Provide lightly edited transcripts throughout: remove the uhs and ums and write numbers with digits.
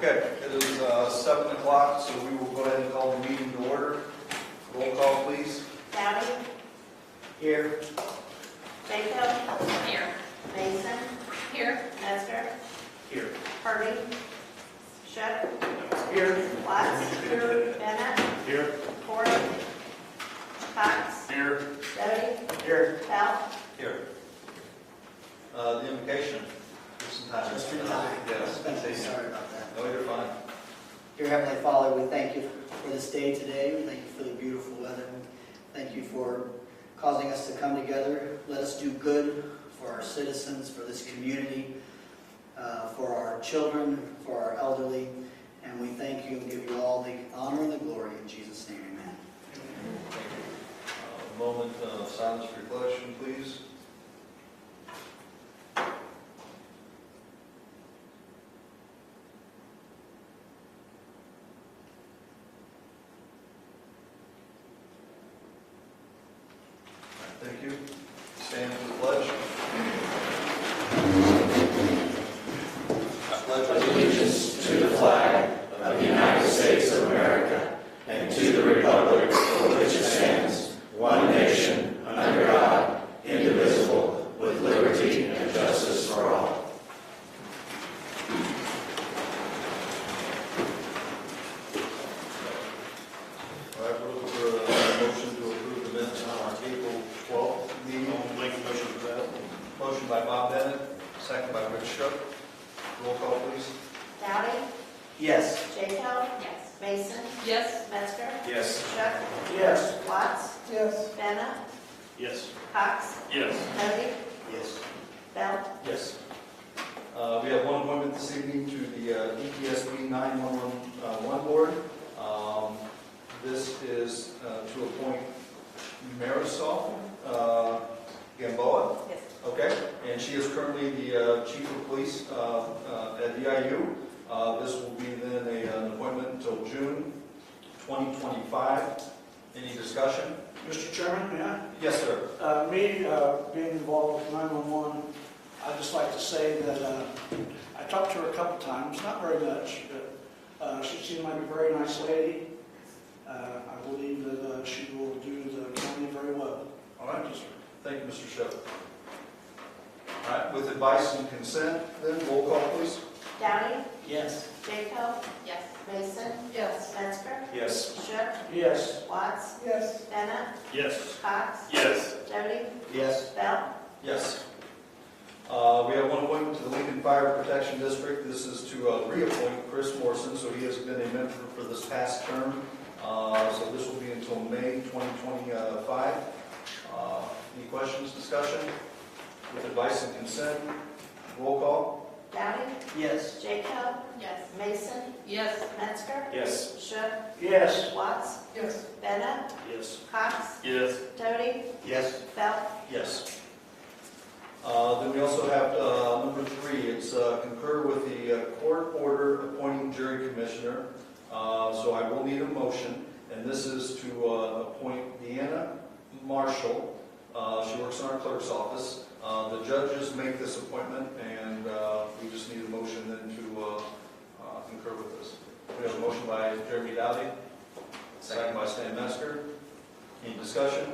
Okay, it is 7 o'clock, so we will go ahead and call the meeting to order. Roll call, please. Dowdy, Here. Jacob, Here. Mason, Here. Nestor, Here. Purdy, Shook, Here. Watts, Bennett, Here. Ford, Cox, Here. Doty, Here. Bell. Here. The invocation. Just in time. Yes. Sorry about that. No, you're fine. Dear Heavenly Father, we thank you for this day today. We thank you for the beautiful weather. Thank you for causing us to come together. Let us do good for our citizens, for this community, for our children, for our elderly. And we thank you and give you all the honor and the glory. In Jesus' name, amen. Thank you. A moment of silence reflection, please. Thank you. Stand for the pledge. I pledge allegiance to the flag of the United States of America and to the republic for which it stands, one nation, under God, indivisible, with liberty and justice for all. All right, we're looking for a motion to approve the minutes on our April 12th meeting. I'll make a motion for that. Motion by Bob Bennett, second by Rich Shook. Roll call, please. Dowdy, Yes. Jacob, Yes. Mason, Yes. Metzger, Yes. Shook, Yes. Watts, Yes. Bennett, Yes. Cox, Yes. Doty, Yes. Bell. Yes. We have one appointment this evening to the EPSB 911 board. This is to appoint Marisol Gamboa. Yes. Okay, and she is currently the chief of police at EIU. This will be then an appointment until June 2025. Any discussion? Mr. Chairman, may I? Yes, sir. Me being involved with 911, I'd just like to say that I talked to her a couple times, not very much, but she seemed like a very nice lady. I believe that she will do the county very well. All right, thank you, Mr. Show. All right, with advice and consent, then roll call, please. Dowdy, Yes. Jacob, Yes. Mason, Yes. Metzger, Yes. Shook, Yes. Watts, Yes. Bennett, Yes. Cox, Yes. Doty, Yes. Bell. Yes. We have one appointment to the Lincoln Fire Protection District. This is to reappoint Chris Morrison, so he has been a member for this past term. So this will be until May 2025. Any questions, discussion? With advice and consent, roll call. Dowdy, Yes. Jacob, Yes. Mason, Yes. Metzger, Yes. Shook, Yes. Watts, Yes. Bennett, Yes. Cox, Yes. Doty, Yes. Bell. Yes. Then we also have number 3. It's concur with the court order appointing jury commissioner. So I will need a motion, and this is to appoint Deanna Marshall. She works in our clerk's office. The judges make this appointment, and we just need a motion then to concur with this. We have a motion by Jeremy Dowdy, second by Stan Metzger. Any discussion?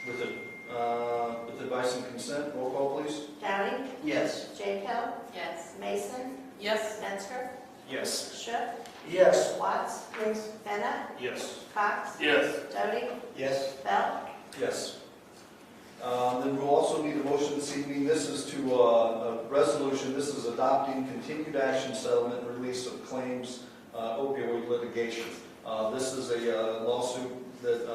With advice and consent, roll call, please. Dowdy, Yes. Jacob, Yes. Mason, Yes. Metzger, Yes. Shook, Yes. Watts, Yes. Bennett, Yes. Cox, Yes. Doty, Yes. Bell. Yes. Then we'll also need a motion this evening. This is to a resolution. This is adopting continued action settlement release of claims opioid litigation. This is a lawsuit that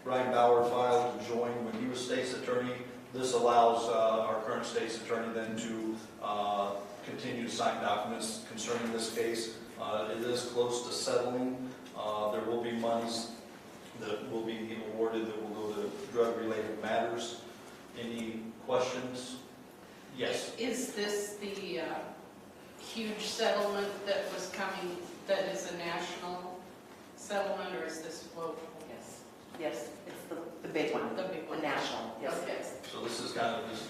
Brian Bauer filed to join when he was state's attorney. This allows our current state's attorney then to continue to sign documents concerning this case. It is close to settling. There will be monies that will be awarded that will go to drug-related matters. Any questions? Yes. Is this the huge settlement that was coming, that is a national settlement, or is this local? Yes, yes, it's the big one, The big one. the national, yes. Okay. So this is kind of just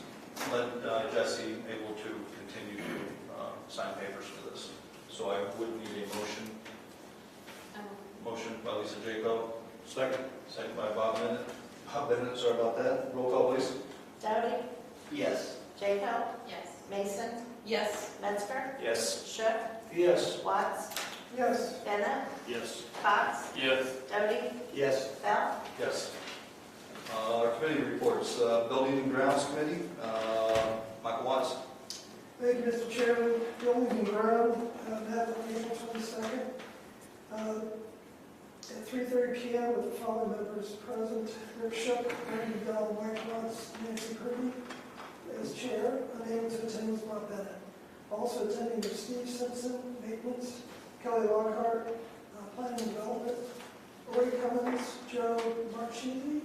let Jesse able to continue to sign papers for this. so I would need a motion. Um, Motion by Lisa Jacob, Second. second by Bob Bennett, sorry about that. Roll call, please. Doty, Yes. Jacob, Yes. Mason, Yes. Metzger, Yes. Shook, Yes. Watts, Yes. Bennett, Yes. Cox, Yes. Doty, Yes. Bell, Yes. Our committee reports, Building and Grounds Committee, Michael Watts. Thank you, Mr. Chairman. Building and Ground met on April 22nd at 3:30 p.m. with the following members present: Rick Shook, Randy Bell, Mike Watts, Nancy Purdy as chair. Unable to attend was Bob Bennett. Also attending were Steve Simpson, maintenance, Kelly Lockhart, planning and development, Roy Cummins, Joe Marchini,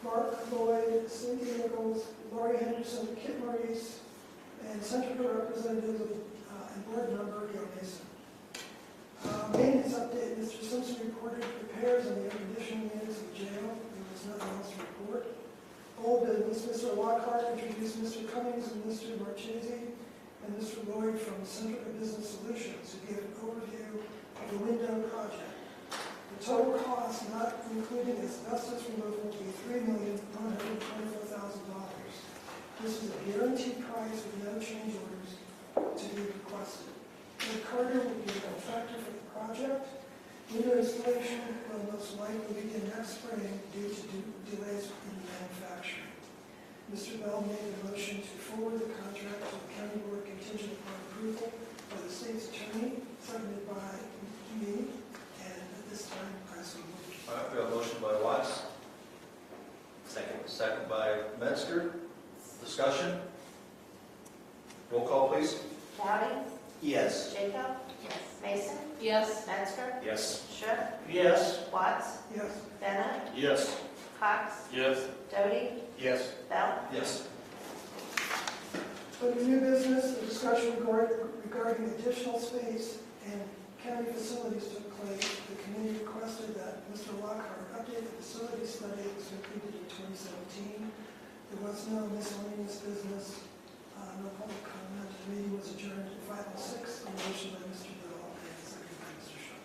Mark Lloyd, Cindy Nichols, Laurie Henderson, Kit Maurice, and Central Representative and Board Member Gail Mason. Maintenance update: Mr. Simpson reported repairs on the air conditioning units of the jail. There was nothing else to report. Old business: Mr. Lockhart introduced Mr. Cummings and Mr. Marchese and Mr. Lloyd from Central Business Solutions, who gave an overview of the window project. The total cost, not including asbestos removal, will be $3,124,000. This is a guaranteed price with no change orders to be requested. Ed Carter will be a contractor for the project. Window installation will most likely begin next spring due to delays in manufacturing. Mr. Bell made a motion to forward the contract to the county board contingent upon approval by the state's attorney, seconded by me, and at this time, I so move. All right, we have a motion by Watts. Second by Metzger. Discussion? Roll call, please. Doty, Yes. Jacob, Yes. Mason, Yes. Metzger, Yes. Shook, Yes. Watts, Yes. Bennett, Yes. Cox, Yes. Doty, Yes. Bell, Yes. Under new business, the discussion regarding additional space and county facilities took place. The committee requested that Mr. Lockhart update the facility study that was completed in 2017. There was no miscellaneous business, no public comment. The meeting was adjourned at 5:06. A motion by Mr. Bell and a second by Mr. Shaw.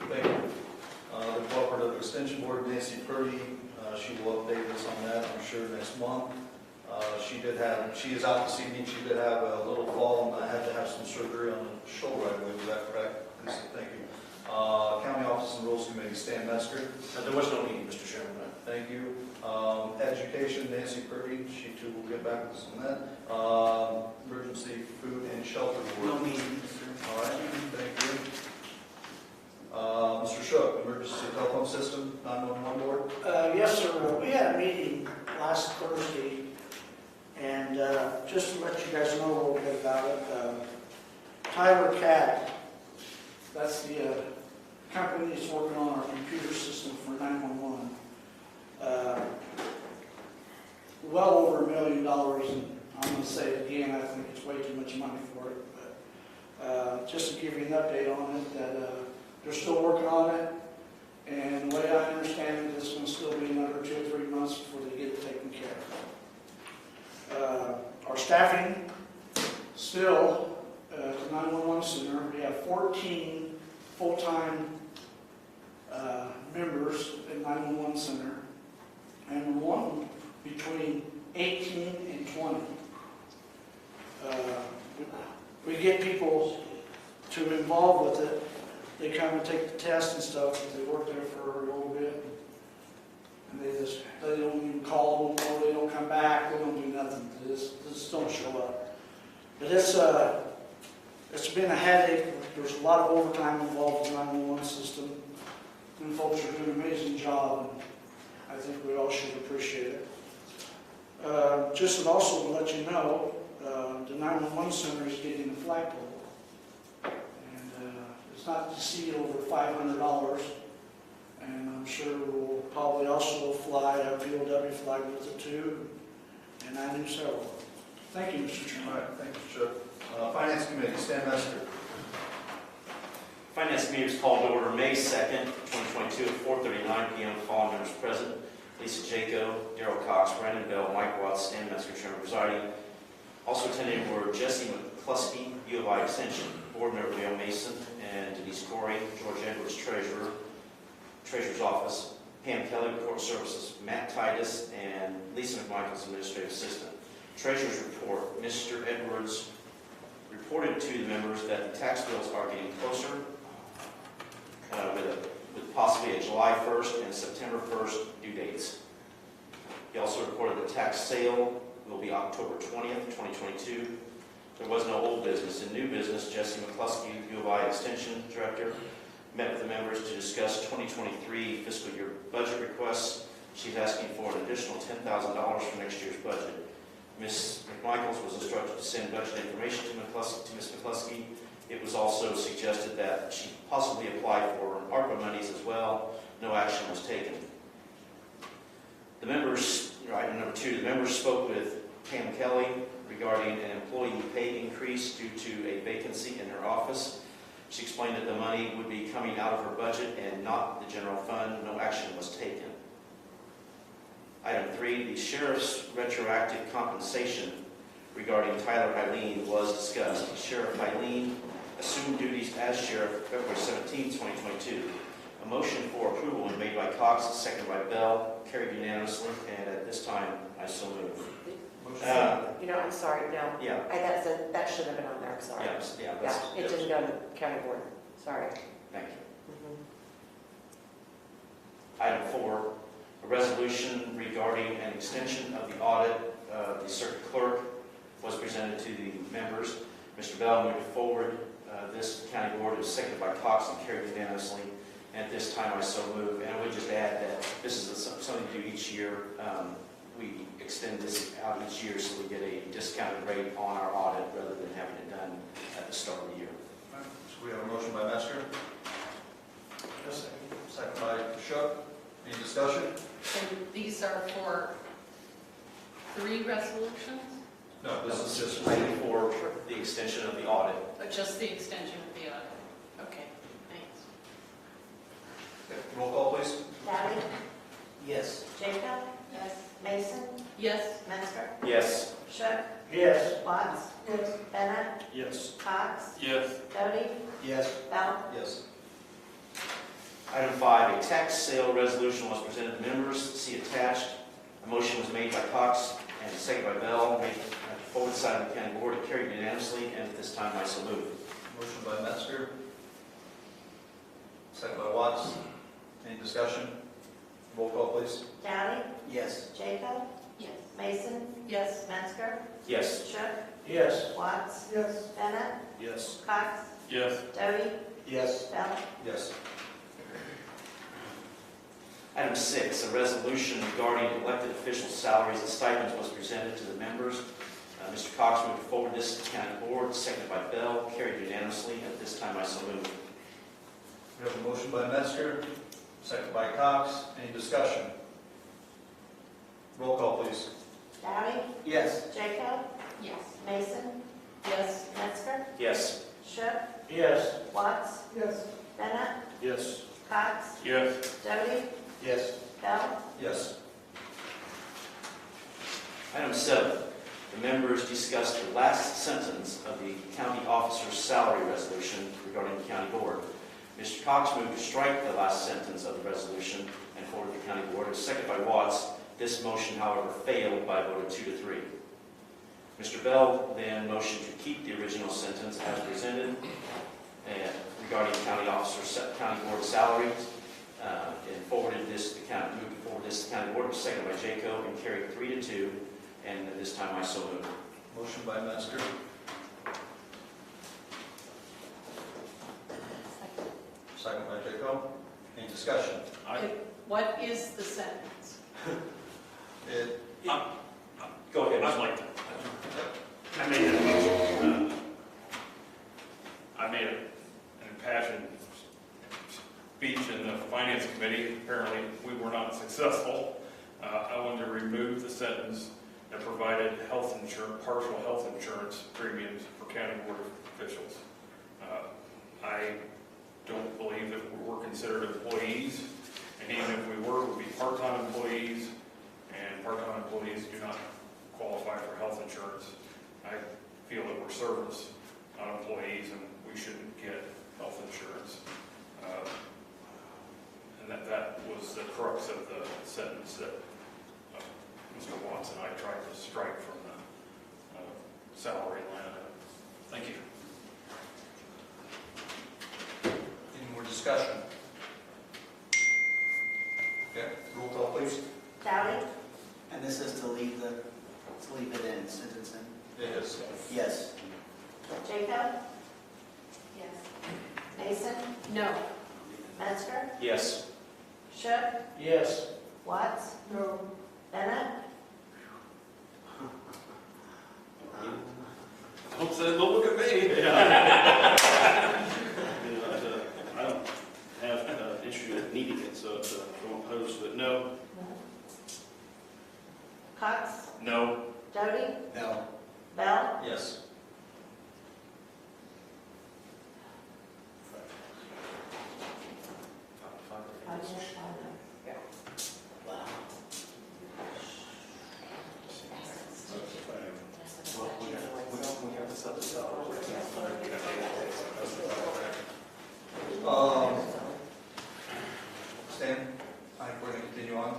Thank you. The Cooperative Extension Board, Nancy Purdy, she will update us on that, I'm sure, next month. She is out this evening. She did have a little fall and had to have some surgery on the shoulder, I believe. Is that correct? Lisa, thank you. County Office and Rules Committee, Stan Metzger. There was no meeting, Mr. Chairman. Thank you. Education, Nancy Purdy, she too will get back with us on that. Emergency Food and Shelter No Board. meeting, sir. All right, thank you. Mr. Shook, Emergency Telephone System, 911 Board. Yes, sir. We had a meeting last Thursday, and just to let you guys know a little bit about it, Tyler Cat, that's the company that's working on our computer system for 911. Well over $1 million, and I'm going to say it again, I think it's way too much money for it. But just to give you an update on it, that they're still working on it, and the way I understand it, it's going to still be another 2 or 3 months before they get it taken care of. Our staffing, still, at the 911 center, we have 14 full-time members at 911 center, and we're wanting between 18 and 20. We get people to involve with it. They come and take the test and stuff, but they work there for a little bit. And they don't even call them, or they don't come back, they don't do nothing. They just don't show up. But it's been a headache. There's a lot of overtime involved in the 911 system. And folks are doing an amazing job, and I think we all should appreciate it. Just to also let you know, the 911 center is getting a flagpole. And it's not to see over $500, and I'm sure we'll probably also fly a POW flag with it too, and I knew several. Thank you, Mr. Chairman. All right, thank you, Shook. Finance Committee, Stan Metzger. Finance meeting was called to order May 2nd, 2022 at 4:39 p.m. The following members present: Lisa Jacob, Darrell Cox, Brandon Bell, Mike Watts, Stan Metzger, Chairman presiding. Also attending were Jesse McCluskey, U of I Extension, Board Member Leo Mason, and Denise Corey, George Edwards, Treasurer's Office, Pam Kelly, Court Services, Matt Titus, and Lisa McMichaels, Administrative Assistant. Treasurer's Report, Mr. Edwards reported to the members that the tax bills are getting closer with possibly a July 1st and September 1st due dates. He also reported the tax sale will be October 20th, 2022. There was no old business. In new business, Jesse McCluskey, U of I Extension Director, met with the members to discuss 2023 fiscal year budget requests. She's asking for an additional $10,000 for next year's budget. Ms. McMichaels was instructed to send budget information to Ms. McCluskey. It was also suggested that she possibly apply for ARPA monies as well. No action was taken. The members, item number 2, the members spoke with Pam Kelly regarding an employee pay increase due to a vacancy in her office. She explained that the money would be coming out of her budget and not the general fund. No action was taken. Item 3, the sheriff's retroactive compensation regarding Tyler Eileen was discussed. Sheriff Eileen assumed duties as sheriff February 17, 2022. A motion for approval was made by Cox, seconded by Bell, carried unanimously, and at this time, I so move. I'm sorry, no. Yeah. That should have been on there, I'm sorry. Yeah, Yeah, it didn't go to the county board, sorry. Thank you. Mhm. Item 4, a resolution regarding an extension of the audit of the circuit clerk was presented to the members. Mr. Bell moved forward this county board. It was seconded by Cox and carried unanimously. And at this time, I so move. And I would just add that this is something we do each year. We extend this out each year so we get a discounted rate on our audit rather than having it done at the start of the year. All right, so we have a motion by Metzger, second by Shook. Any discussion? And these are for 3 resolutions, No, this is just Item 4, the extension of the audit. or just the extension of the audit? Okay, thanks. Okay, roll call, please. Dowdy, Yes. Jacob, Yes. Mason, Yes. Metzger, Yes. Shook, Yes. Watts, Yes. Bennett, Yes. Cox, Yes. Doty, Yes. Bell, Yes. Item 5, a tax sale resolution was presented to members. See attached. A motion was made by Cox and seconded by Bell, made at the forward side of the county board. It carried unanimously, and at this time, I so move. Motion by Metzger, second by Watts. Any discussion? Roll call, please. Dowdy, Yes. Jacob, Yes. Mason, Yes. Metzger, Yes. Shook, Yes. Watts, Yes. Bennett, Yes. Cox, Yes. Doty, Yes. Bell, Yes. Item 6, a resolution regarding elected officials' salaries and stipends was presented to the members. Mr. Cox moved forward this to the county board, seconded by Bell, carried unanimously. At this time, I so move. We have a motion by Metzger, second by Cox. Any discussion? Roll call, please. Dowdy, Yes. Jacob, Yes. Mason, Yes. Metzger, Yes. Shook, Yes. Watts, Yes. Bennett, Yes. Cox, Yes. Doty, Yes. Bell, Yes. Item 7, the members discussed the last sentence of the county officer's salary resolution regarding the county board. Mr. Cox moved to strike the last sentence of the resolution and forward to the county board. It was seconded by Watts. This motion, however, failed by a vote of 2 to 3. Mr. Bell then motioned to keep the original sentence as presented regarding county board salaries, and forwarded this to the county, moved forward this to the county board. It was seconded by Jacob and carried 3 to 2. And at this time, I so move. Motion by Metzger, second by Jacob. Any discussion? What is the sentence? It, Go ahead. I'd like to. I made an impassioned speech in the finance committee. Apparently, we were not successful. I wanted to remove the sentence that provided health insurance, partial health insurance premiums for county board officials. I don't believe that we're considered employees, and even if we were, we'd be part-time employees, and part-time employees do not qualify for health insurance. I feel that we're servants, not employees, and we shouldn't get health insurance. And that was the crux of the sentence that Mr. Watts and I tried to strike from the salary line item. Thank you. Any more discussion? Okay, roll call please. Dowdy, And this is to leave it in, sentence in? It is. Yes. Jacob, Yes. Mason, No. Metzger, Yes. Shook, Yes. Watts, No. Bennett, Don't say, don't look at me. I don't have an issue with needing it, so I'm opposed to it. No. Cox, No. Doty, No. Bell, Yes. Wow. Stan, I think we're going to continue on.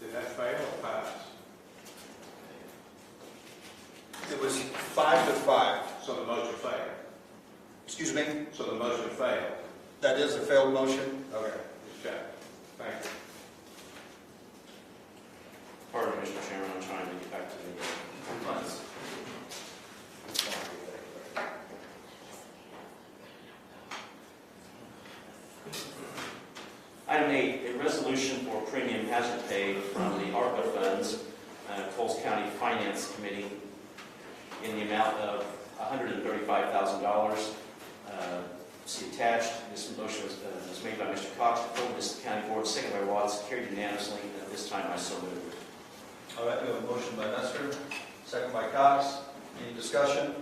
Did that fail or pass? It was 5-5. So the motion failed. Excuse me? So the motion failed. That is a failed motion. Okay, just check. Thank you. Pardon me, Mr. Chairman, I'm trying to get back to the funds. Item 8, a resolution for premium hazard pay from the ARPA funds, Coles County Finance Committee, in the amount of $135,000. See attached. This motion was made by Mr. Cox, forwarded this to the County Board, seconded by Watts, carried unanimously, and at this time I so move. All right, we have a motion by Nestor, second by Cox. Any discussion?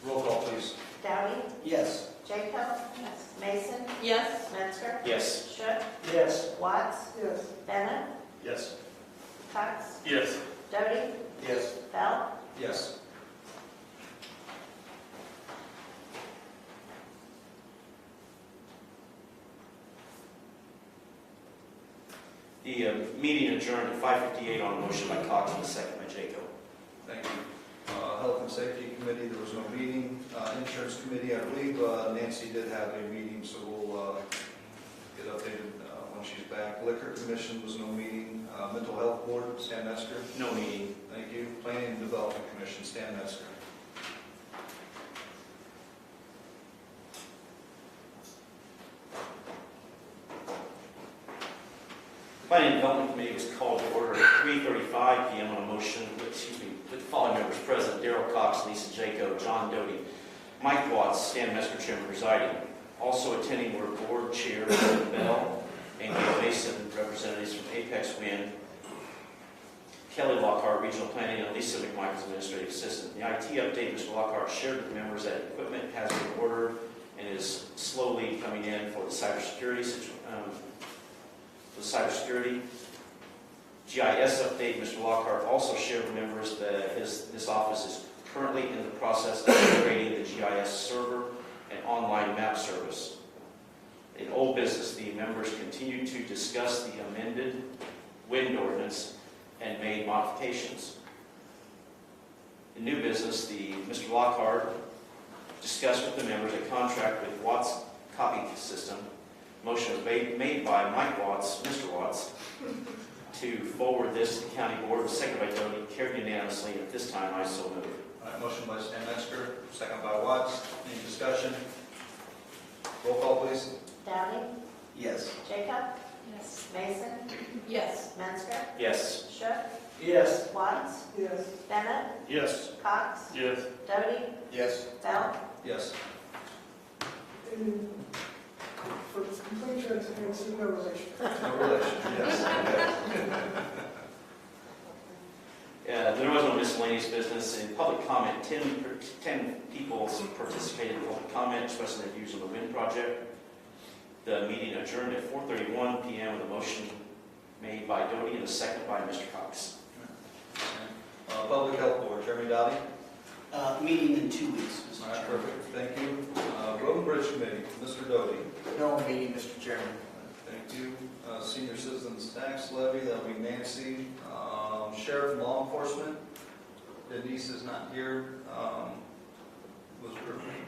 Roll call, please. Dowdy, Yes. Jacob, Mason, Yes. Metzger, Yes. Shook, Yes. Watts, Yes. Bennett, Yes. Cox, Yes. Doty, Yes. Bell, Yes. The meeting adjourned at 5:58 on a motion by Cox and a second by Jacob. Thank you. Health and Safety Committee, there was no meeting. Insurance Committee, I believe Nancy did have a meeting, so we'll get updated when she's back. Liquor Commission was no meeting. Mental Health Board, Stan Metzger. No meeting. Thank you. Planning and Development Commission, Stan Metzger. Planning and Development Committee was called to order at 3:35 p.m. on a motion, with the following members present: Darrell Cox, Lisa Jaco, John Doty, Mike Watts, Stan Metzger, Chairman presiding. Also attending were Board Chair Bell and Gail Mason, representatives from Apex Wind, Kelly Lockhart, Regional Planning, and Lisa McMichaels, Administrative Assistant. The IT update, Mr. Lockhart shared with members that equipment has been ordered and is slowly coming in for the cybersecurity GIS update, Mr. Lockhart also shared with members that this office is currently in the process of upgrading the GIS server and online map service. In old business, the members continued to discuss the amended wind ordinance and made modifications. In new business, Mr. Lockhart discussed with the members a contract with Watts Copy System. Motion was made by Mike Watts, Mr. Watts, to forward this to the county board, seconded by Doty, carried unanimously. At this time, I so move. All right, motion by Stan Metzger, second by Watts. Any discussion? Roll call, please. Dowdy, Yes. Jacob, Yes. Mason, Yes. Metzger, Yes. Shook, Yes. Watts, Yes. Bennett, Yes. Cox, Yes. Doty, Yes. Bell, Yes. And for complete transparency, no relation. No relation, yes. There was no miscellaneous business. In public comment, 10 people participated in public comment, expressing their views on the wind project. The meeting adjourned at 4:31 p.m. with a motion made by Doty and a second by Mr. Cox. Public Health Board, Jeremy Dottie. Meeting in 2 weeks, All Mr. right, Chairman. perfect, thank you. Road and Bridge Committee, Mr. Doty. No meeting, Mr. Chairman. Thank you. Senior Citizens Tax Levy, that'll be Nancy. Sheriff and Law Enforcement, Denise is not here. Was there a meeting?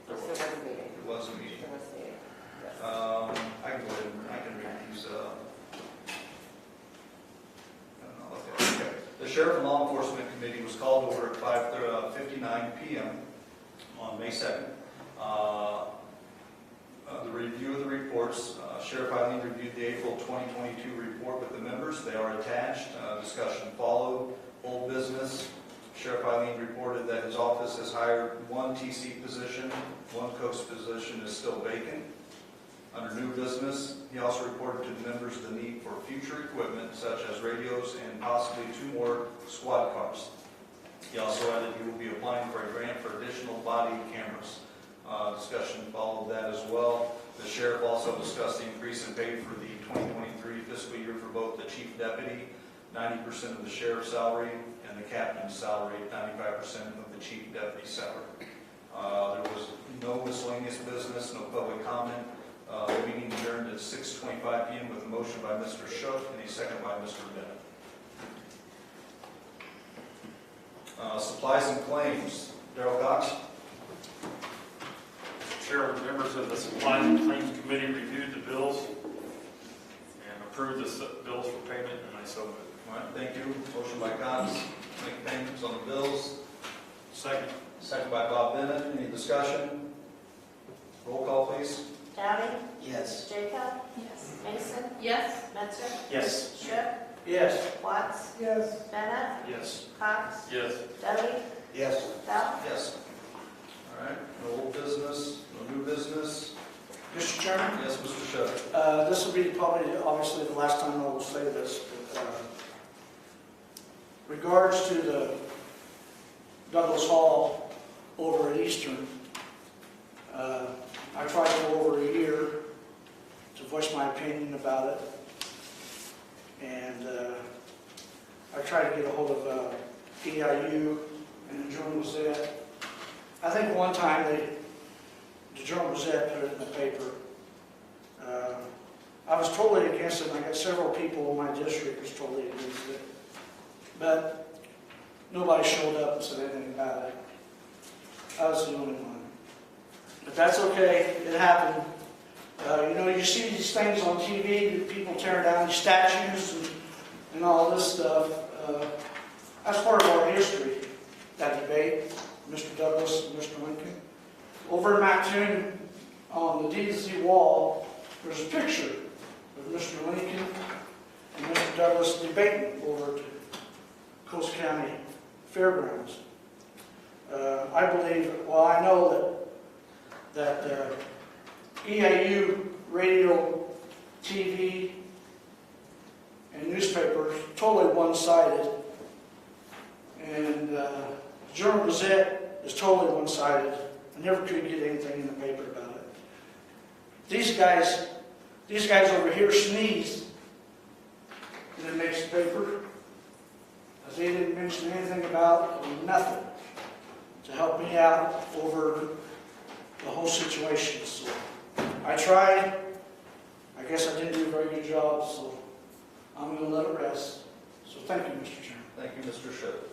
Yes, there was a meeting. It was a meeting. There was a meeting. Yes. I can go ahead and I can read these. Okay. The Sheriff and Law Enforcement Committee was called over at 5:59 p.m. on May 2nd. The review of the reports, Sheriff Eileen reviewed the April 2022 report with the members. They are attached. Discussion followed. Old business. Sheriff Eileen reported that his office has hired one TC position. One coast position is still vacant. Under new business, he also reported to the members the need for future equipment such as radios and possibly 2 more squad cars. He also added he will be applying for a grant for additional body cameras. Discussion followed that as well. The sheriff also discussed the increase in pay for the 2023 fiscal year for both the chief deputy, 90% of the sheriff's salary, and the captain's salary, 95% of the chief deputy's salary. There was no miscellaneous business, no public comment. The meeting adjourned at 6:25 p.m. with a motion by Mr. Shook and a second by Mr. Bennett. Supplies and claims. Darrell Cox. Chairman, members of the Supply and Claims Committee reviewed the bills and approved the bills for payment, and I so moved. All right, thank you. Motion by Cox. Make payments on the bills. Second. Second by Bob Bennett. Any discussion? Roll call, please. Dowdy, Yes. Jacob, Yes. Mason, Yes. Mentor, Yes. Shook, Yes. Watts, Yes. Bennett, Yes. Cox, Yes. Doty, Yes. Bell. Yes. All right, no old business, no new business. Mr. Chairman? Yes, Mr. Shook. This will be probably, obviously, the last time I will say this, but regards to the Douglas Hall over at Eastern, I tried for over a year to voice my opinion about it, and I tried to get a hold of EIU and the Journal-Gazette. I think one time the Journal-Gazette put it in the paper. I was totally against it, and I got several people in my district who was totally against it. But nobody showed up and said anything about it. I was the only one. But that's okay, it happened. You know, you see these things on TV, people tearing down these statues and all this stuff. That's part of our history, that debate, Mr. Douglas and Mr. Lincoln. Over in Mattoon, on the D&Z wall, there's a picture of Mr. Lincoln and Mr. Douglas debating over at Coast County Fairgrounds. I believe, well, I know that EIU radio, TV, and newspapers totally one-sided, and Journal-Gazette is totally one-sided. I never could get anything in the paper about it. These guys over here sneezed, and it makes the paper. They didn't mention anything about it, or nothing, to help me out over the whole situation. So I tried. I guess I didn't do a very good job, so I'm going to let it rest. So thank you, Mr. Chairman. Thank you, Mr. Shook.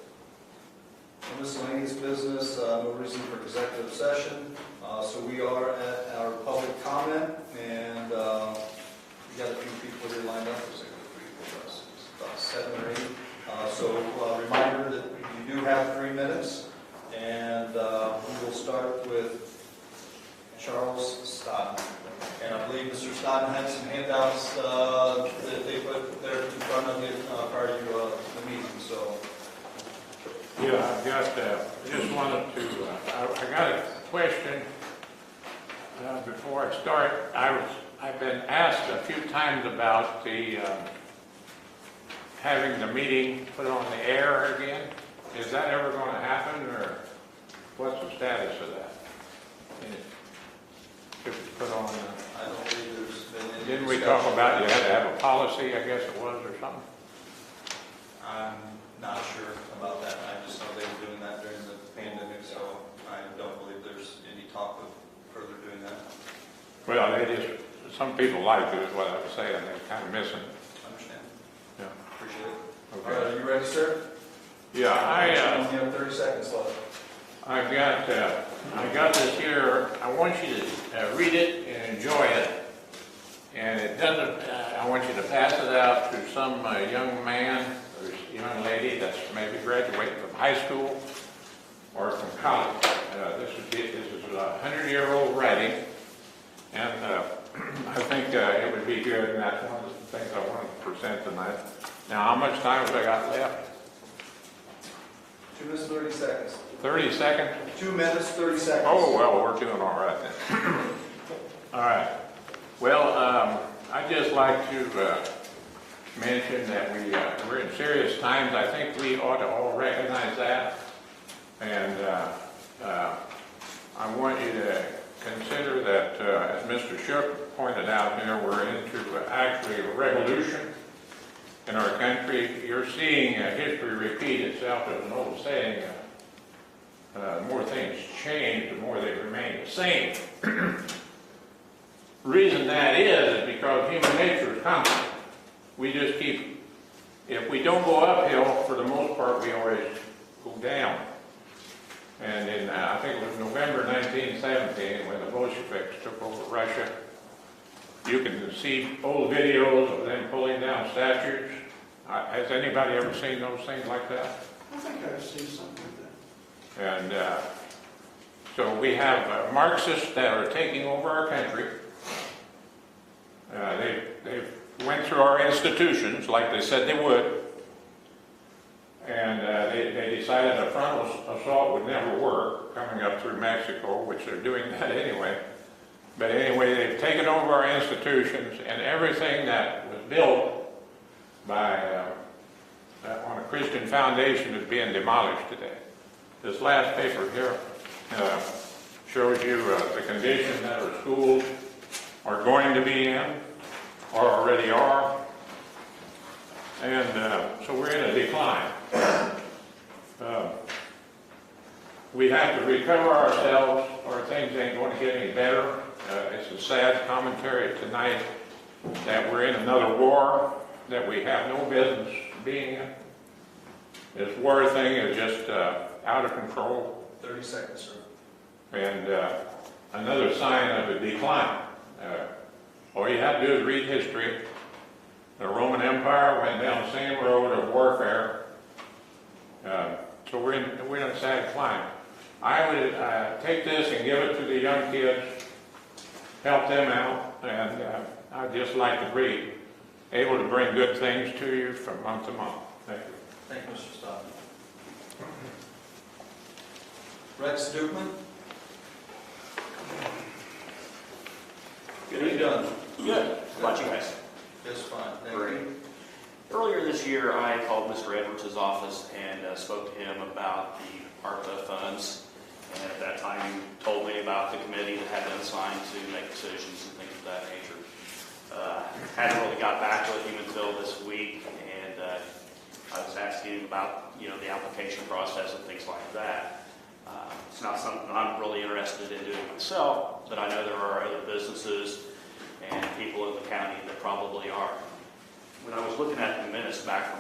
No miscellaneous business, no reason for executive session. So we are at our public comment, and we got a few people here lined up. There's like 3, 4, 5, 6, about 7 or 8. So reminder that you do have 3 minutes, and we will start with Charles Stodden. And I believe Mr. Stodden had some handouts that they put there in front of you prior to the meeting. So. Yeah, I just wanted to, I got a question before I start. I've been asked a few times about the having the meeting put on the air again. Is that ever going to happen, or what's the status of that? If it's put on. I don't believe there's been any. didn't we talk about you had to have a policy, I guess it was, or something? I'm not sure about that. I just know they were doing that during the pandemic, so I don't believe there's any talk of further doing that. Well, they just, some people like it, is what I was saying, they're kind of missing it. Understand? Yeah. Appreciate it. All right, are you ready, sir? Yeah, You only have 30 seconds left. I got this here. I want you to read it and enjoy it. And it doesn't, I want you to pass it out to some young man or young lady that's maybe graduating from high school or from college. This is a 100-year-old writing, and I think it would be good, and that's one of the things I want to present tonight. Now, how much time have I got left? 2 minutes, 30 seconds. 30 seconds? 2 minutes, 30 seconds. Oh, well, we're doing all right then. All right. Well, I'd just like to mention that we're in serious times. I think we ought to all recognize that. And I want you to consider that, as Mr. Shook pointed out here, we're into actually a revolution in our country. You're seeing history repeat itself. There's an old saying, the more things change, the more they remain the same. The reason that is because human nature is constant. We just keep, if we don't go uphill, for the most part, we always go down. And in, I think it was November 1917, when the Bolsheviks took over Russia, you can see old videos of them pulling down statues. Has anybody ever seen those things like that? I think I've seen something like that. And so we have Marxists that are taking over our country. They went through our institutions like they said they would, and they decided a frontal assault would never work coming up through Mexico, which they're doing that anyway. But anyway, they've taken over our institutions, and everything that was built by on a Christian foundation is being demolished today. This last paper here shows you the condition that our schools are going to be in, or already are. And so we're in a decline. We have to recover ourselves, or things ain't going to get any better. It's a sad commentary tonight that we're in another war that we have no business being in. This war thing is just out of control. 30 seconds, sir. And another sign of a decline. All you have to do is read history. The Roman Empire went down the same road of warfare. So we're in a sad decline. I would take this and give it to the young kids, help them out, and I'd just like to be able to bring good things to you from month to month. Thank you. Thank you, Mr. Stoddard. Rex Dukeman? How you done? Good. How about you guys? Just fine, thank Great. you. Earlier this year, I called Mr. Edwards' office and spoke to him about the ARPA funds. And at that time, he told me about the committee that had been assigned to make decisions and things of that nature. Hadn't really got back with him until this week, and I was asking him about, the application process and things like that. It's not something I'm really interested in doing myself, but I know there are other businesses and people in the county that probably are. When I was looking at the minutes back from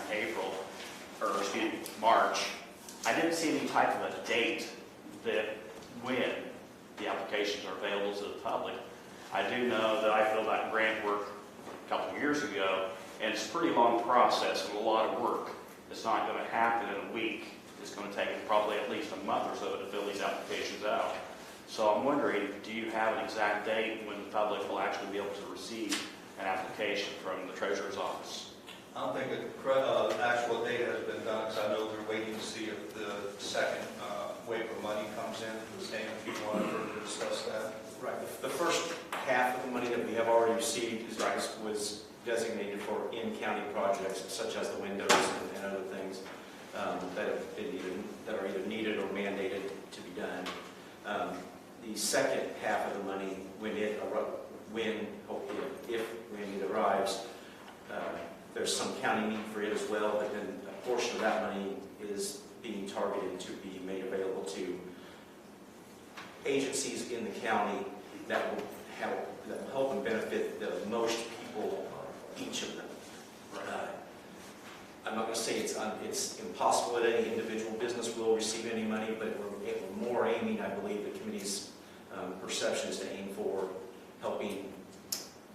March, I didn't see any type of a date that when the applications are available to the public. I do know that I filled out grant work a couple of years ago, and it's a pretty long process and a lot of work. It's not going to happen in a week. It's going to take probably at least a month or so to fill these applications out. So I'm wondering, do you have an exact date when the public will actually be able to receive an application from the Treasurer's office? I don't think an actual date has been done, because I know they're waiting to see if the second wave of money comes in. Stan, if you want to discuss that. Right. The first half of the money that we have already received was designated for in-county projects such as the windows and other things that have been that are either needed or mandated to be done. The second half of the money, if when county need for it as well, but then a portion of that money is being targeted to be made available to agencies in the county that will help and benefit the most people, each of them. I'm not going to say it's impossible that any individual business will receive any money, but we're more aiming, I believe, the committee's perception is to aim for helping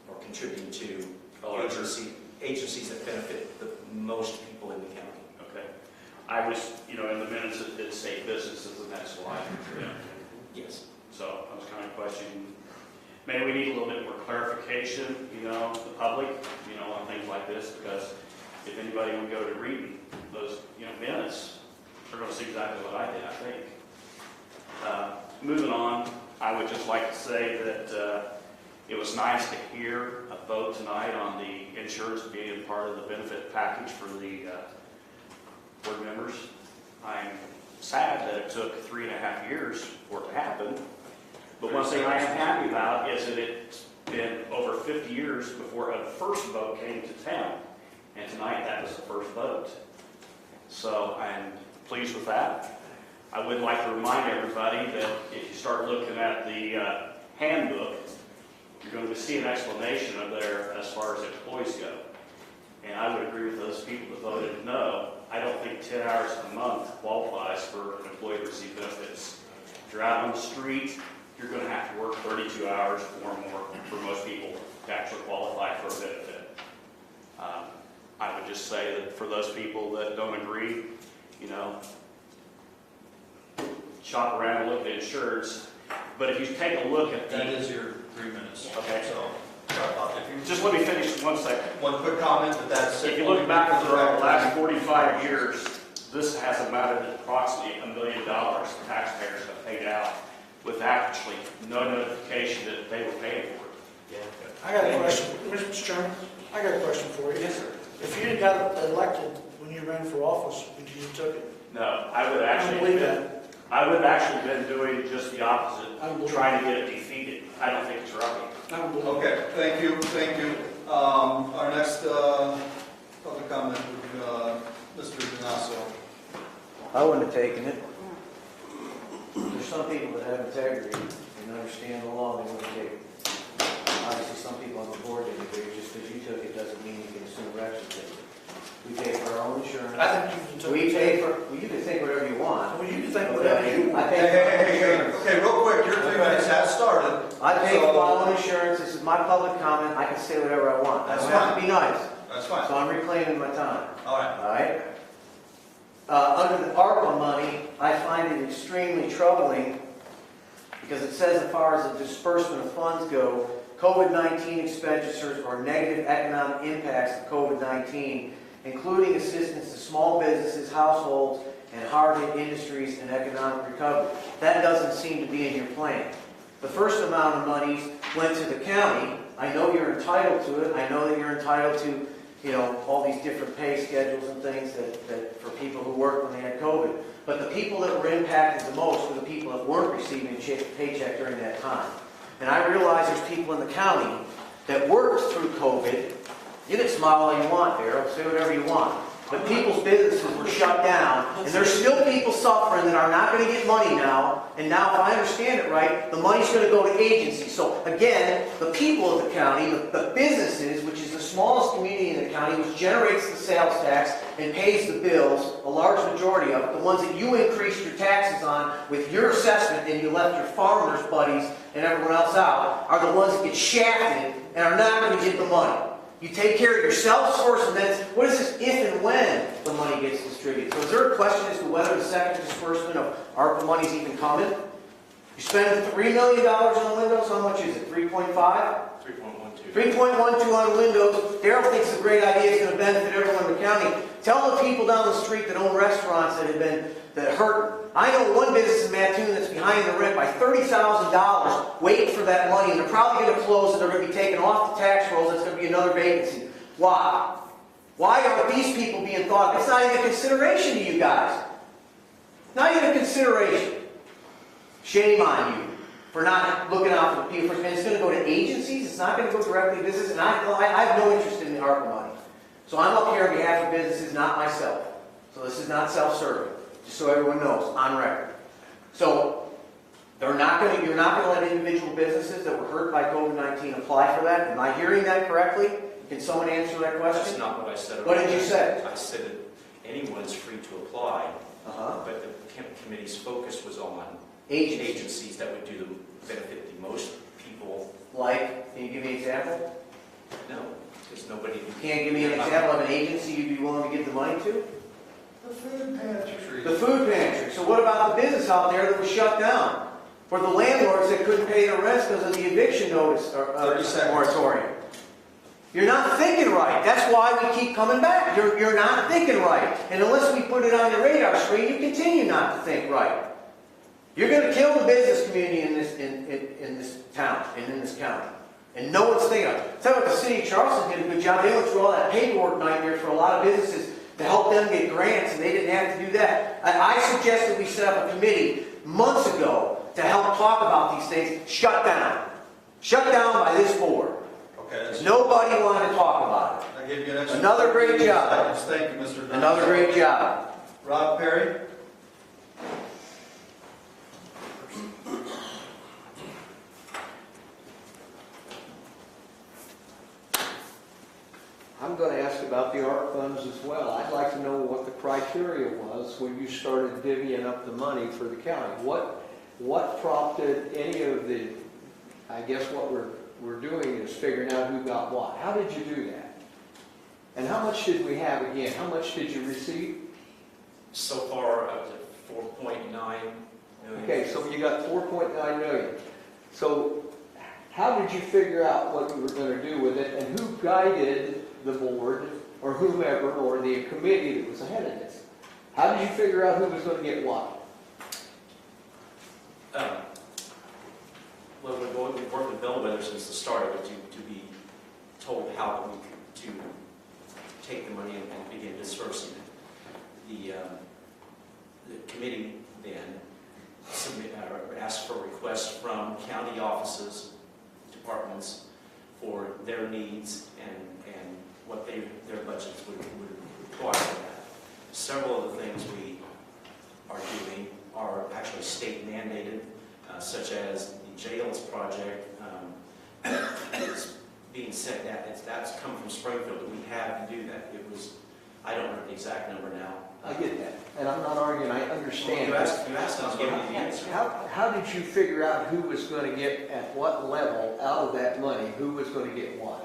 or contributing to agencies that benefit the most people in the county. Okay. I was, in the minutes it did say business is the next line. Yes. So I was kind of questioning, maybe we need a little bit more clarification, the public, on things like this, because if anybody would go to reading those, minutes, they're going to see exactly what I did, I think. Moving on, I would just like to say that it was nice to hear a vote tonight on the insurance being part of the benefit package for the board members. I'm sad that it took 3.5 years for it to happen, but one thing I am happy about is that it's been over 50 years before a first vote came to town, and tonight that was the first vote. So I'm pleased with that. I would like to remind everybody that if you start looking at the handbook, you're going to see an explanation of there as far as employees go. And I would agree with those people that voted no. I don't think 10 hours a month qualifies for an employee to receive benefits. If you're out on the street, you're going to have to work 32 hours or more for most people to actually qualify for a benefit. I would just say that for those people that don't agree, shop around and look at insurance. But if you take a look at That is your 3 minutes. Okay. So, sorry about that. Just let me finish 1 second. One quick comment, that's... If you look back over the last 45 years, this has amounted to approximately $1 million taxpayers have paid out with actually no notification that they were paying for it. I got a question, Mr. Chairman, I got a question for you. Yes, sir. If you got elected when you ran for office, would you took it? No, I would I don't actually believe that. I would have actually been doing just the opposite, I don't believe trying to get it defeated. I don't think it's right. I don't believe Okay, thank you. Our next public comment would be Mr. Donasso. I wouldn't have taken it. There's some people that have integrity and understand the law, they wouldn't take it. Obviously, some people on the board didn't agree. Just because you took it doesn't mean you can assume Rex will take it. We pay for our own insurance. I think you took We it. pay for, well, you can think whatever you want. Well, you can think whatever you want. I pay for my own insurance. Okay, real quick, your 3 minutes has started. I pay for my own insurance. This is my public comment. I can say whatever I want. I That's don't have to fine. be nice. That's fine. So I'm reclaiming my time. All right. All right? Under the ARPA money, I find it extremely troubling because it says as far as the disbursement of funds go, COVID-19 expenditures or negative economic impacts of COVID-19, including assistance to small businesses, households, and hard-hit industries and economic recovery. That doesn't seem to be in your plan. The first amount of monies went to the county. I know you're entitled to it. I know that you're entitled to, all these different pay schedules and things that for people who worked when they had COVID. But the people that were impacted the most were the people that weren't receiving a paycheck during that time. And I realize there's people in the county that worked through COVID. You can smile all you want, Darryl, say whatever you want. But people's businesses were shut down, and there's still people suffering that are not going to get money now. And now, if I understand it right, the money's going to go to agencies. So again, the people of the county, the businesses, which is the smallest community in the county, which generates the sales tax and pays the bills, a large majority of it, the ones that you increased your taxes on with your assessment and you left your farmers' buddies and everyone else out, are the ones that get shafted and are not going to get the money. You take care of yourselves first, and then what is this if and when the money gets distributed? So is there a question as to whether the second disbursement of ARPA money is even coming? You spend $3 million on windows, how much is it? 3.5? 3.12. 3.12 on windows. Darryl thinks it's a great idea, it's going to benefit everyone in the county. Tell the people down the street that own restaurants that hurt. I know one business in Mattoon that's behind the rent by $30,000 waiting for that money, and they're probably going to close and they're going to be taken off the tax rolls. That's going to be another vacancy. Why? Why are these people being thought of? It's not even a consideration to you guys. Not even a consideration. Shame on you for not looking out for the people. And it's going to go to agencies. It's not going to go directly to business. And I have no interest in the ARPA money. So I'm up here on behalf of businesses, not myself. So this is not self-serving, just so everyone knows, on record. So you're not going to let individual businesses that were hurt by COVID-19 apply for that? Am I hearing that correctly? Can someone answer that question? That's not what I said. What did you say? I said that anyone's free to apply, but the committee's focus was on agencies that would do the benefit the most people. Like, can you give me an example? No, because nobody. You can't give me an example of an agency you'd be willing to give the money to? The food pantry. The food pantry. So what about the business out there that was shut down? For the landlords that couldn't pay the rent because of the eviction notice or 30 seconds. moratorium. You're not thinking right. That's why we keep coming back. You're not thinking right. And unless we put it on your radar screen, you continue not to think right. You're going to kill the business community in this town and in this county. And no one's thinking of it. Tell you what, the city of Charleston did a good job. They went through all that paperwork nightmare for a lot of businesses to help them get grants, and they didn't have to do that. I suggested we set up a committee months ago to help talk about these things. Shut down. Shut down by this board. Okay. Nobody wanted to talk about it. I gave you an extra. Another great job. Thank you, Mr. Dunn. Another great job. Rob Perry? I'm going to ask about the ARP funds as well. I'd like to know what the criteria was when you started divvying up the money for the county. What prompted any of the, I guess what we're doing is figuring out who got what. How did you do that? And how much did we have again? How much did you receive? So far, up to 4.9 million. Okay, so you got 4.9 million. So how did you figure out what you were going to do with it, and who guided the board or whomever or the committee that was ahead of this? How did you figure out who was going to get what? Well, we've worked with Bellwether since the start of it to be told how to take the money and begin dispersing it. The committee then asked for requests from county offices, departments, for their needs and what their budgets would require for that. Several of the things we are doing are actually state mandated, such as the jails project is being sent that's come from Springfield, that we had to do that. It was, I don't know the exact number now. I get that, and I'm not arguing, I understand. Well, you asked, I'll give you the answer. How did you figure out who was going to get at what level out of that money, who was going to get what?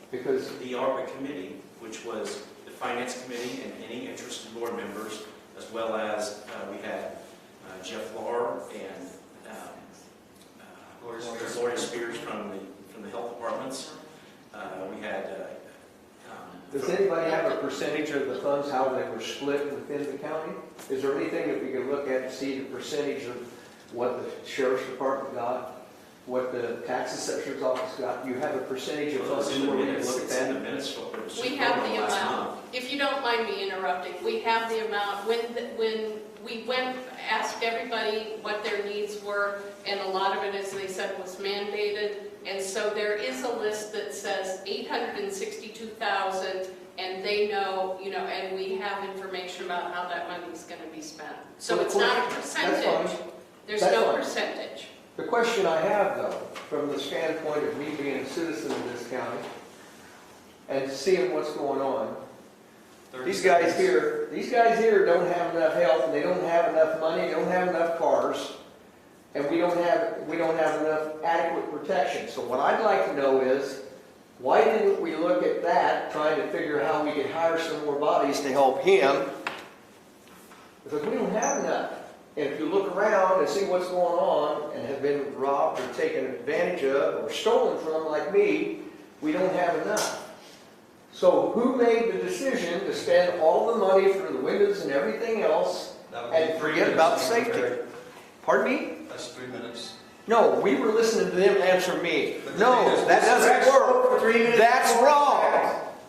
Because the ARPA committee, which was the finance committee and any interested board members, as well as we had Jeff Lahr and Lori Spears from the health departments. We had. Does anybody have a percentage of the funds, how they were split within the county? Is there anything that we can look at to see the percentage of what the sheriff's department got, what the tax assessor's office got? You have a percentage of funds in the where we can minutes. look at It's in the that? minutes. We have the amount. If you don't mind me interrupting, we have the amount. When we went, asked everybody what their needs were, and a lot of it, as they said, was mandated. And so there is a list that says 862,000, and they know, and we have information about how that money is going to be spent. So it's not a percentage. That's fine. There's That's no fine. percentage. The question I have, though, from the standpoint of me being a citizen of this county and seeing what's going on, these guys here don't have enough health, and they don't have enough money, they don't have enough cars, and we don't have enough adequate protection. So what I'd like to know is, why didn't we look at that, trying to figure how we could hire some more bodies to help him? Because we don't have enough. And if you look around and see what's going on and have been robbed or taken advantage of or stolen from like me, we don't have enough. So who made the decision to spend all the money for the windows and everything else and forget about safety? Pardon me? That's 3 minutes. No, we were listening to them answer me. No, that doesn't work. That's wrong.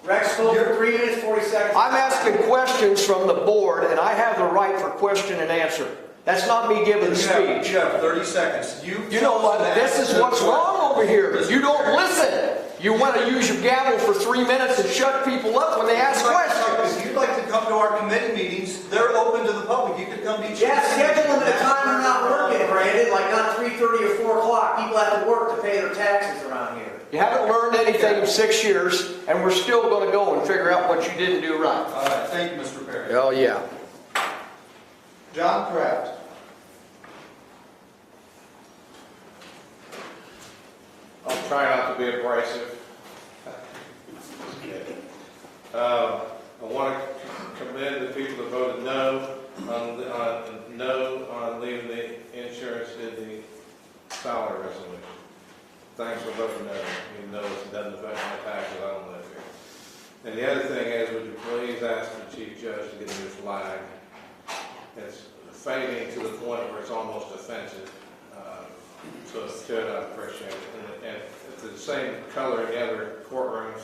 Rex spoke for 3 minutes, 40 seconds. I'm asking questions from the board, and I have the right for question and answer. That's not me giving a speech. You have 30 seconds. You know what? This is what's wrong over here. You don't listen. You want to use your gavel for 3 minutes and shut people up when they ask questions. If you'd like to come to our committee meetings, they're open to the public. You could come to each. Yeah, schedule them at a time they're not working, Brandon, like not 3:30 or 4 o'clock. People have to work to pay their taxes around here. You haven't learned anything in 6 years, and we're still going to go and figure out what you didn't do right. All right, thank you, Mr. Perry. Oh, yeah. John Kraft. I'll try not to be abrasive. I want to commend the people that voted no on leaving the insurance in the salary resolution. Thanks for voting no, even though it doesn't affect my taxes, I don't live here. And the other thing is, would you please ask the chief judge to get a new flag? It's fading to the point where it's almost offensive. So if you could, I appreciate it. And if it's the same color in the other courtrooms,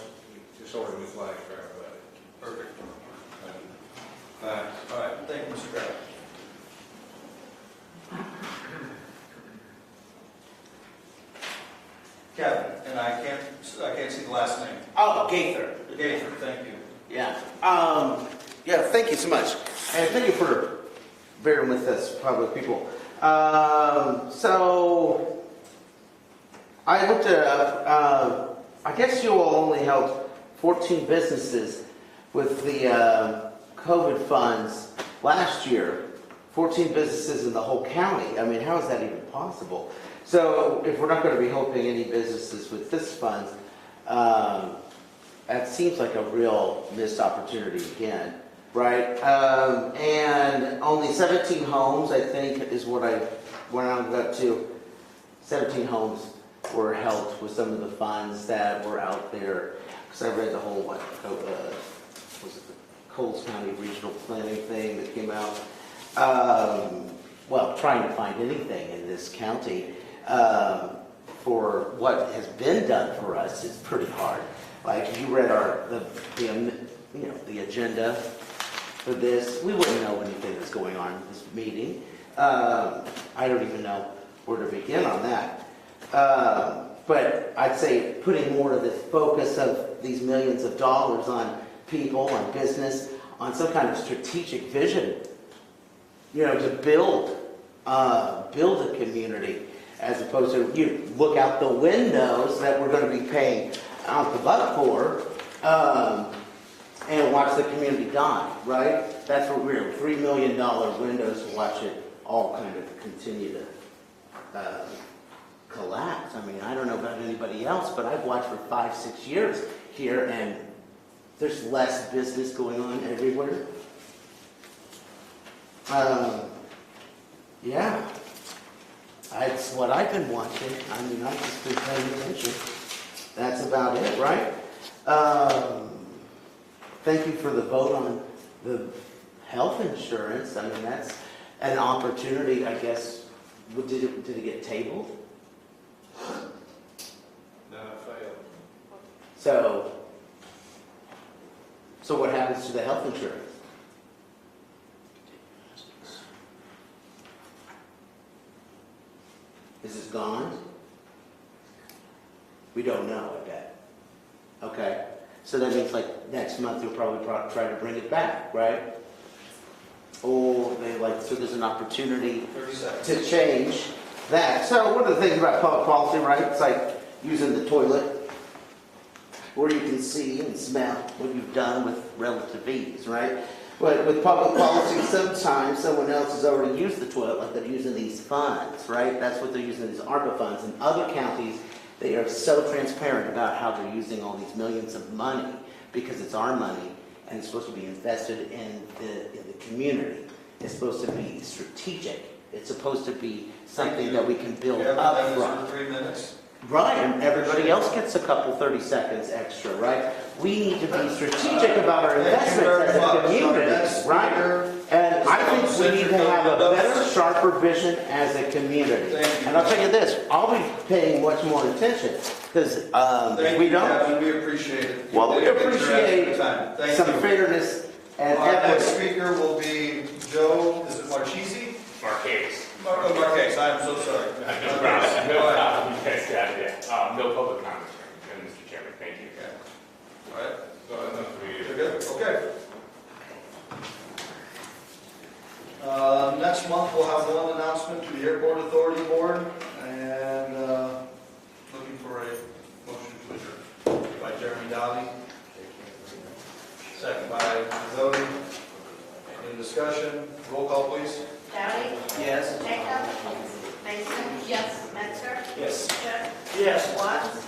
just order a new flag for everybody. Perfect. Thanks. All right, thank you, Mr. Kraft. Kevin, and I can't see the last name. Oh, Gaither. Gaither, thank you. Yeah. Yeah, thank you so much. And thank you for bearing with us, public people. So, I looked it up. I guess you all only helped 14 businesses with the COVID funds last year. 14 businesses in the whole county. I mean, how is that even possible? So, if we're not going to be helping any businesses with this fund, that seems like a real missed opportunity again, right? And only 17 homes, I think, is what I went on got to. 17 homes were helped with some of the funds that were out there. Because I read the whole, was it the Coles County Regional Planning thing that came out? Well, trying to find anything in this county for what has been done for us is pretty hard. Like you read the agenda for this, we wouldn't know anything that's going on in this meeting. I don't even know where to begin on that. But I'd say putting more of the focus of these millions of dollars on people, on business, on some kind of strategic vision, to build a community, as opposed to you look out the windows that we're going to be paying out the butt for, and watch the community die, right? That's what we're $3 million windows to watch it all kind of continue to collapse. I mean, I don't know about anybody else, but I've watched for 5-6 years here, and there's less business going on everywhere. Yeah, that's what I've been watching. I mean, I've just been paying attention. That's about it, right? Thank you for the vote on the health insurance. I mean, that's an opportunity, I guess. Did it get tabled? No, it failed. So what happens to the health insurance? Is it gone? We don't know, I bet. Okay. So that means like next month you'll probably try to bring it back, right? Or so there's an opportunity to change that. So one of the things about public policy, right? It's like using the toilet where you can see and smell what you've done with relative ease, right? But with public policy, sometimes someone else has already used the toilet, like they're using these funds, right? That's what they're using, these ARPA funds. In other counties, they are so transparent about how they're using all these millions of money because it's our money and it's supposed to be invested in the community. It's supposed to be strategic. It's supposed to be something that we can build up from. 3 minutes. Right, and everybody else gets a couple 30 seconds extra, right? We need to be strategic about our investments as a community, right? And I think we need to have a better, sharper vision as a community. And I'll tell you this, I'll be paying much more attention because if we don't, we appreciate it. Well, we appreciate some fairness and Our equity. next speaker will be Joe, is it Marchese? Marquez. Marquez, I'm so sorry. No problem. No problem. You guys got it. No public comments. soon, Mr. Chairman. Thank you. All right, So that's enough for you. you're good, okay. Next month, we'll have one announcement to the Airport Authority Board, and looking for a motion to adjourn by Jeremy Dowdy. Second by Zodi. Any discussion? Roll call, please. Downey? Yes. Jacob? Mason? Yes. Metzger? Yes. Shook? Yes. Watts?